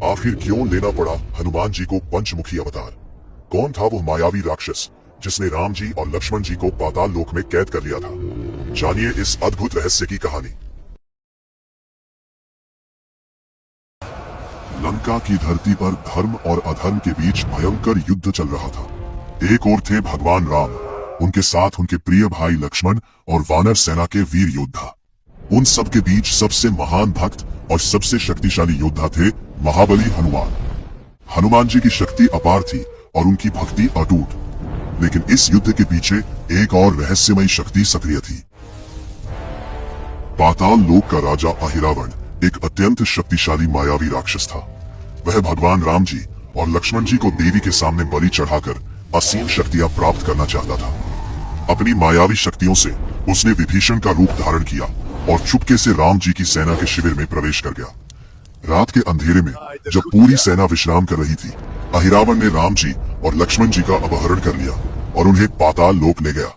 आखिर क्यों लेना पड़ा हनुमान जी को पंचमुखी अवतार? कौन था वो मायावी राक्षस जिसने राम जी और लक्ष्मण जी को पाताल लोक में कैद कर लिया था? जानिए इस अद्भुत रहस्य की कहानी। लंका की धरती पर धर्म और अधर्म के बीच भयंकर युद्ध चल रहा था। एक ओर थे भगवान राम, उनके साथ उनके प्रिय भाई लक्ष्मण और वानर सेना के वीर योद्धा। उन सब के बीच सबसे महान भक्त और सबसे शक्तिशाली योद्धा थे महाबली हनुमान। हनुमान जी की शक्ति अपार थी और उनकी भक्ति अटूट। लेकिन इस युद्ध के पीछे एक और रहस्यमयी शक्ति सक्रिय थी। पाताल लोक का राजा अहिरावण एक अत्यंत शक्तिशाली मायावी राक्षस था। वह भगवान राम जी और लक्ष्मण जी को देवी के सामने बलि चढ़ाकर असीम शक्तियां प्राप्त करना चाहता था। अपनी मायावी शक्तियों से उसने विभीषण का रूप धारण किया और चुपके से राम जी की सेना के शिविर में प्रवेश कर गया। रात के अंधेरे में जब पूरी सेना विश्राम कर रही थी, अहिरावण ने राम जी और लक्ष्मण जी का अपहरण कर लिया और उन्हें पाताल लोक ले गया।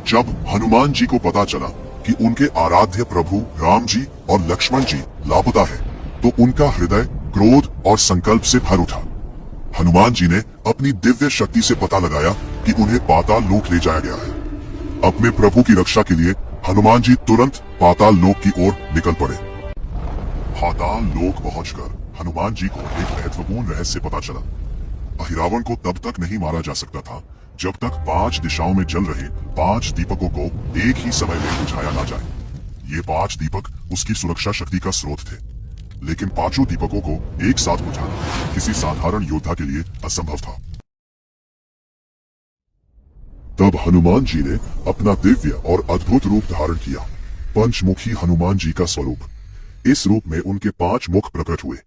जब हनुमान जी को पता चला कि उनके आराध्य प्रभु राम जी और लक्ष्मण जी लापता है, तो उनका हृदय क्रोध और संकल्प से भर उठा। हनुमान जी ने अपनी दिव्य शक्ति से पता लगाया कि उन्हें पाताल लोक ले जाया गया है। अपने प्रभु की रक्षा के लिए हनुमान जी तुरंत पाताल लोक की ओर निकल पड़े। पाताल लोक पहुंचकर हनुमान जी को एक महत्वपूर्ण रहस्य पता चला। अहिरावण को तब तक नहीं मारा जा सकता था जब तक 5 दिशाओं में जल रहे 5 दीपकों को एक ही समय में बुझाया ना जाए। ये 5 दीपक उसकी सुरक्षा शक्ति का स्रोत थे, लेकिन 5 दीपकों को एक साथ बुझाना किसी साधारण योद्धा के लिए असंभव था। तब हनुमान जी ने अपना दिव्य और अद्भुत रूप धारण किया, पंचमुखी हनुमान जी का स्वरूप। इस रूप में उनके 5 मुख प्रकट हुए।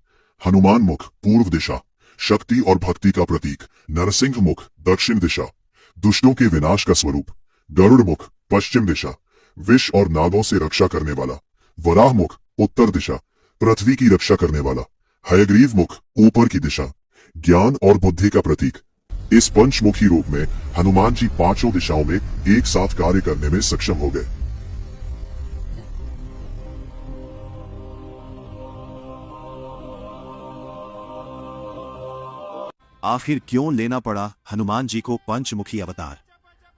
हनुमान मुख पूर्व दिशा, शक्ति और भक्ति का प्रतीक। नरसिंह मुख दक्षिण दिशा, दुष्टों के विनाश का स्वरूप। गरुड़ मुख पश्चिम दिशा, विष और नागों से रक्षा करने वाला। वराह मुख उत्तर दिशा, पृथ्वी की रक्षा करने वाला। हयग्रीव मुख ऊपर की दिशा, ज्ञान और बुद्धि का प्रतीक। इस पंचमुखी रूप में हनुमान जी 5 दिशाओं में एक साथ कार्य करने में सक्षम हो गए। आखिर क्यों लेना पड़ा हनुमान जी को पंचमुखी अवतार?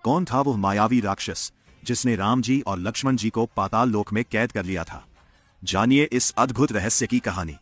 कौन था वो मायावी राक्षस जिसने राम जी और लक्ष्मण जी को पाताल लोक में कैद कर लिया था? जानिए इस अद्भुत रहस्य की कहानी।